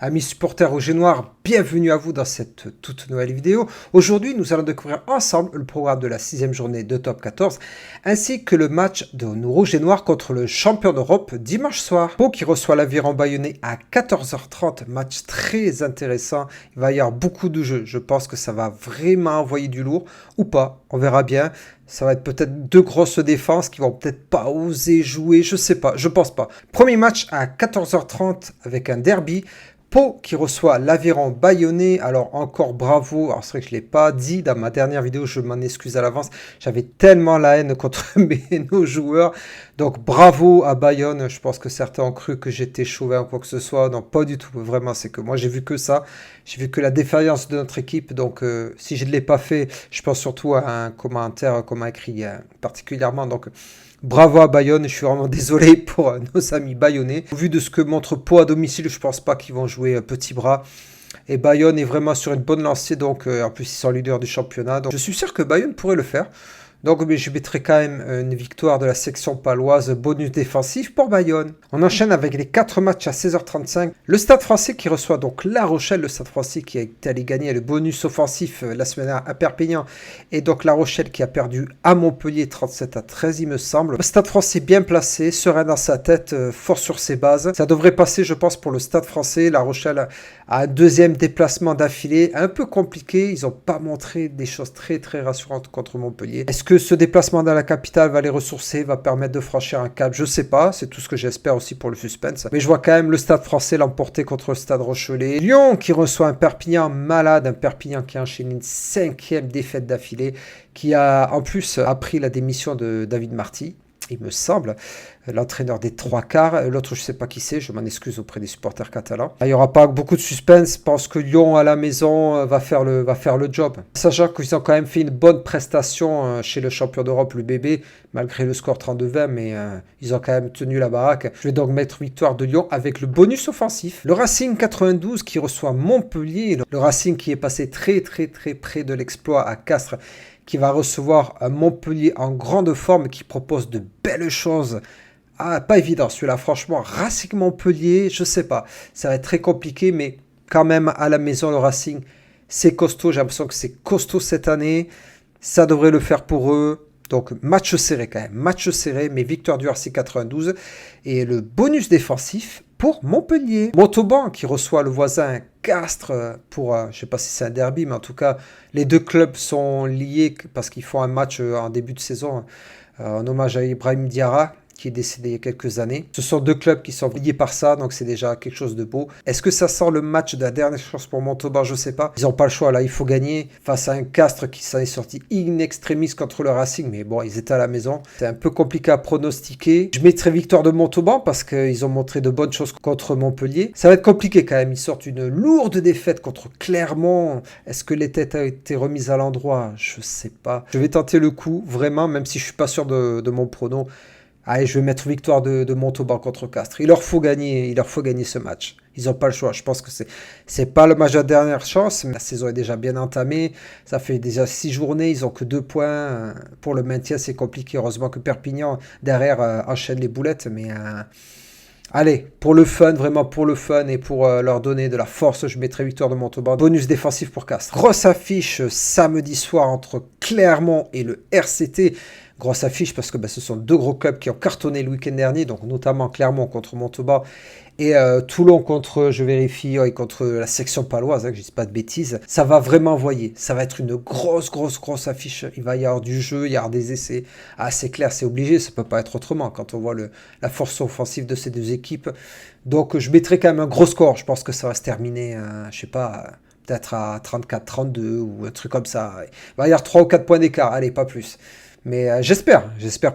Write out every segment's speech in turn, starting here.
Amis supporters rouges et noirs, bienvenue à vous dans cette toute nouvelle vidéo. Aujourd'hui, nous allons découvrir ensemble le programme de la 6e journée de Top 14, ainsi que le match de nos rouges et noirs contre le champion d'Europe dimanche soir. Pau qui reçoit l'Aviron Bayonnais à 14h30, match très intéressant. Il va y avoir beaucoup de jeux, je pense que ça va vraiment envoyer du lourd, ou pas, on verra bien. Ça va être peut-être deux grosses défenses qui vont peut-être pas oser jouer, je sais pas, je pense pas. Premier match à 14h30 avec un derby. Pau qui reçoit l'Aviron Bayonnais. Alors encore bravo, alors c'est vrai que je ne l'ai pas dit dans ma dernière vidéo, je m'en excuse à l'avance. J'avais tellement la haine contre nos joueurs. Donc bravo à Bayonne, je pense que certains ont cru que j'étais chauvin ou quoi que ce soit. Non, pas du tout, vraiment, c'est que moi j'ai vu que ça. J'ai vu que la défaillance de notre équipe. Donc si je ne l'ai pas fait, je pense surtout à un commentaire qu'on m'a écrit particulièrement. Donc bravo à Bayonne, je suis vraiment désolé pour nos amis bayonnais. Au vu de ce que montre Pau à domicile, je pense pas qu'ils vont jouer petit bras. Et Bayonne est vraiment sur une bonne lancée, donc en plus ils sont leaders du championnat. Donc je suis sûr que Bayonne pourrait le faire. Donc je mettrai quand même une victoire de la section paloise, bonus défensif pour Bayonne. On enchaîne avec les 4 matchs à 16h35. Le Stade Français qui reçoit donc La Rochelle. Le Stade Français qui a été allé gagner le bonus offensif la semaine dernière à Perpignan. Et donc La Rochelle qui a perdu à Montpellier 37-13 il me semble. Le Stade Français bien placé, serein dans sa tête, fort sur ses bases. Ça devrait passer je pense pour le Stade Français. La Rochelle a un deuxième déplacement d'affilée, un peu compliqué. Ils n'ont pas montré des choses très rassurantes contre Montpellier. Est-ce que ce déplacement dans la capitale va les ressourcer, va permettre de franchir un cap? Je sais pas, c'est tout ce que j'espère aussi pour le suspense. Mais je vois quand même le Stade Français l'emporter contre le Stade Rochelais. Lyon qui reçoit un Perpignan malade, un Perpignan qui a enchaîné une 5e défaite d'affilée, qui a en plus appris la démission de David Marty, il me semble, l'entraîneur des 3/4. L'autre, je ne sais pas qui c'est, je m'en excuse auprès des supporters catalans. Il n'y aura pas beaucoup de suspense, je pense que Lyon à la maison va faire le job. Sachant qu'ils ont quand même fait une bonne prestation chez le champion d'Europe, le BB, malgré le score 32-20, mais ils ont quand même tenu la baraque. Je vais donc mettre victoire de Lyon avec le bonus offensif. Le Racing 92 qui reçoit Montpellier, le Racing qui est passé très près de l'exploit à Castres, qui va recevoir un Montpellier en grande forme, qui propose de belles choses. Ah, pas évident celui-là, franchement. Racing Montpellier, je sais pas. Ça va être très compliqué, mais quand même, à la maison, le Racing, c'est costaud. J'ai l'impression que c'est costaud cette année. Ça devrait le faire pour eux. Donc, match serré quand même. Match serré, mais victoire du Racing 92. Et le bonus défensif pour Montpellier. Montauban qui reçoit le voisin Castres pour, je ne sais pas si c'est un derby, mais en tout cas, les deux clubs sont liés parce qu'ils font un match en début de saison en hommage à Ibrahim Diarra, qui est décédé il y a quelques années. Ce sont deux clubs qui sont liés par ça, donc c'est déjà quelque chose de beau. Est-ce que ça sent le match de la dernière chance pour Montauban? Je ne sais pas. Ils n'ont pas le choix, là, il faut gagner face à un Castres qui s'en est sorti in extremis contre le Racing, mais bon, ils étaient à la maison. C'est un peu compliqué à pronostiquer. Je mettrai victoire de Montauban parce qu'ils ont montré de bonnes choses contre Montpellier. Ça va être compliqué quand même. Ils sortent une lourde défaite contre Clermont. Est-ce que les têtes ont été remises à l'endroit? Je ne sais pas. Je vais tenter le coup, vraiment, même si je ne suis pas sûr de mon prono. Allez, je vais mettre victoire de Montauban contre Castres. Il leur faut gagner ce match. Ils n'ont pas le choix. Je pense que c'est pas le match de la dernière chance, mais la saison est déjà bien entamée. Ça fait déjà 6 journées, ils n'ont que 2 points. Pour le maintien, c'est compliqué. Heureusement que Perpignan, derrière, enchaîne les boulettes. Mais allez, pour le fun, vraiment pour le fun et pour leur donner de la force, je mettrai victoire de Montauban. Bonus défensif pour Castres. Grosse affiche samedi soir entre Clermont et le RCT. Grosse affiche parce que ce sont deux gros clubs qui ont cartonné le week-end dernier, donc notamment Clermont contre Montauban et Toulon contre, je vérifie, contre la section paloise, que je ne dis pas de bêtises. Ça va vraiment envoyer, ça va être une grosse affiche. Il va y avoir du jeu, il y avoir des essais. Ah, c'est clair, c'est obligé, ça ne peut pas être autrement quand on voit la force offensive de ces deux équipes. Donc je mettrai quand même un gros score, je pense que ça va se terminer, je sais pas, peut-être à 34-32 ou un truc comme ça. Il va y avoir 3 ou 4 points d'écart, allez, pas plus. Mais j'espère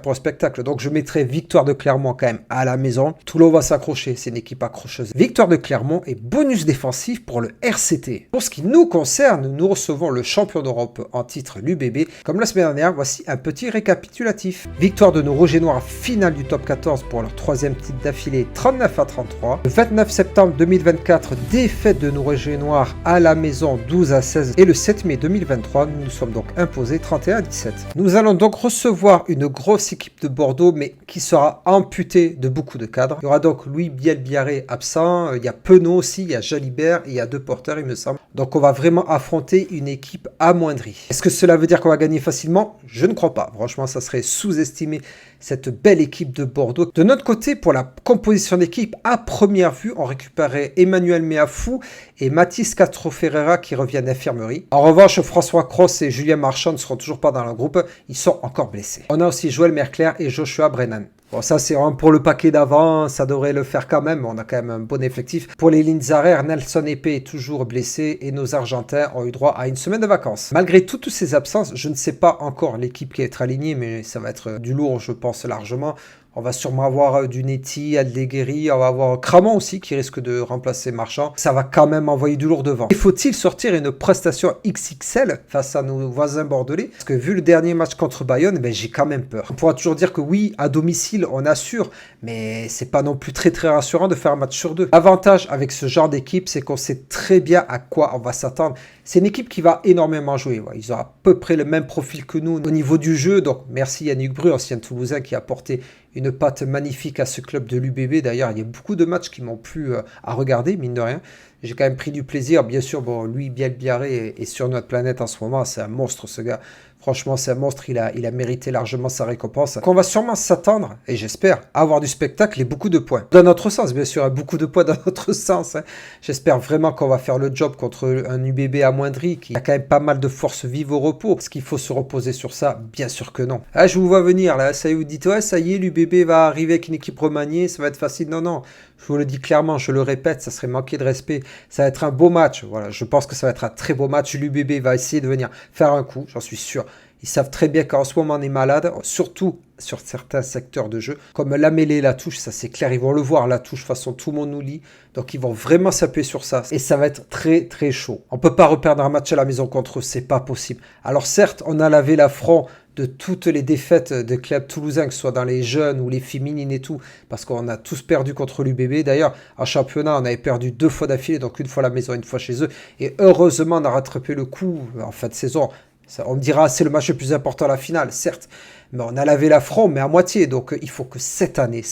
pour le spectacle. Donc je mettrai victoire de Clermont quand même à la maison. Toulon va s'accrocher, c'est une équipe accrocheuse. Victoire de Clermont et bonus défensif pour le RCT. Pour ce qui nous concerne, nous recevons le champion d'Europe en titre, l'UBB. Comme la semaine dernière, voici un petit récapitulatif. Victoire de nos rouges et noirs finale du top 14 pour leur 3e titre d'affilée, 39-33. Le 29 septembre 2024, défaite de nos rouges et noirs à la maison, 12-16. Et le 7 mai 2023, nous nous sommes donc imposés 31-17. Nous allons donc recevoir une grosse équipe de Bordeaux, mais qui sera amputée de beaucoup de cadres. Il y aura donc Louis Bielbiarré absent, il y a Penaud aussi, il y a Jalibert, et il y a 2 porteurs, il me semble. Donc on va vraiment affronter une équipe amoindrie. Est-ce que cela veut dire qu'on va gagner facilement? Je ne crois pas. Franchement, ça serait sous-estimer cette belle équipe de Bordeaux. De notre côté, pour la composition d'équipe, à première vue, on récupérait Emmanuel Meafou et Mathis Castro Ferreira qui reviennent d'infirmerie. En revanche, François Cross et Julien Marchand ne seront toujours pas dans le groupe. Ils sont encore blessés. On a aussi Joël Merclair et Joshua Brennan. Bon, ça, c'est vraiment pour le paquet d'avant. Ça devrait le faire quand même. On a quand même un bon effectif. Pour les lignes arrières, Nelson Epé est toujours blessé et nos Argentins ont eu droit à une semaine de vacances. Malgré toutes ces absences, je ne sais pas encore l'équipe qui va être alignée, mais ça va être du lourd, je pense largement. On va sûrement avoir du Netti, Aldeguerri, on va avoir Cramon aussi qui risque de remplacer Marchand. Ça va quand même envoyer du lourd devant. Et faut-il sortir une prestation XXL face à nos voisins bordelais? Parce que vu le dernier match contre Bayonne, ben, j'ai quand même peur. On pourra toujours dire que oui, à domicile, on assure, mais c'est pas non plus très rassurant de faire un match sur 2. L'avantage avec ce genre d'équipe, c'est qu'on sait très bien à quoi on va s'attendre. C'est une équipe qui va énormément jouer. Ouais, ils ont à peu près le même profil que nous au niveau du jeu. Donc merci Yannick Bru, ancien Toulousain, qui a apporté une patte magnifique à ce club de l'UBB. D'ailleurs, il y a beaucoup de matchs qui m'ont plu à regarder, mine de rien. J'ai quand même pris du plaisir. Bien sûr, bon, lui, Bielbiarré est sur notre planète en ce moment. C'est un monstre, ce gars. Franchement, c'est un monstre. Il a mérité largement sa récompense. Donc, on va sûrement s'attendre, et j'espère, à avoir du spectacle et beaucoup de points. Dans notre sens, bien sûr, beaucoup de points dans notre sens. Hein. J'espère vraiment qu'on va faire le job contre un UBB amoindri qui a quand même pas mal de force vive au repos. Est-ce qu'il faut se reposer sur ça? Bien sûr que non. Ah, je vous vois venir là. Ça y est, vous dites, ouais, ça y est, l'UBB va arriver avec une équipe remaniée. Ça va être facile. Non, non. Je vous le dis clairement, je le répète, ça serait manquer de respect. Ça va être un beau match. Voilà, je pense que ça va être un très beau match. L'UBB va essayer de venir faire un coup, j'en suis sûr. Ils savent très bien qu'en ce moment on est malade, surtout sur certains secteurs de jeu, comme la mêlée, la touche, ça c'est clair, ils vont le voir, la touche, de toute façon tout le monde nous lit, donc ils vont vraiment s'appuyer sur ça, et ça va être très chaud. On peut pas reperdre un match à la maison contre eux, c'est pas possible. Alors certes, on a lavé l'affront de toutes les défaites de clubs toulousains, que ce soit dans les jeunes ou les féminines et tout, parce qu'on a tous perdu contre l'UBB. D'ailleurs, en championnat, on avait perdu 2 fois d'affilée, donc une fois à la maison, une fois chez eux, et heureusement, on a rattrapé le coup en fin de saison. Ça, on me dira, c'est le match le plus important à la finale, certes, mais on a lavé l'affront, mais à moitié, donc il faut que cette année,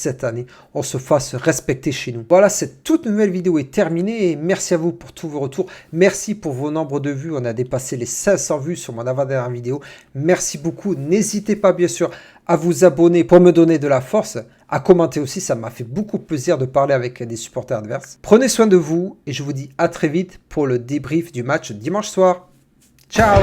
on se fasse respecter chez nous. Voilà, cette toute nouvelle vidéo est terminée, et merci à vous pour tous vos retours, merci pour vos nombres de vues, on a dépassé les 500 vues sur mon avant-dernière vidéo, merci beaucoup, n'hésitez pas bien sûr à vous abonner pour me donner de la force, à commenter aussi, ça m'a fait beaucoup plaisir de parler avec des supporters adverses. Prenez soin de vous, et je vous dis à très vite pour le débrief du match dimanche soir. Ciao!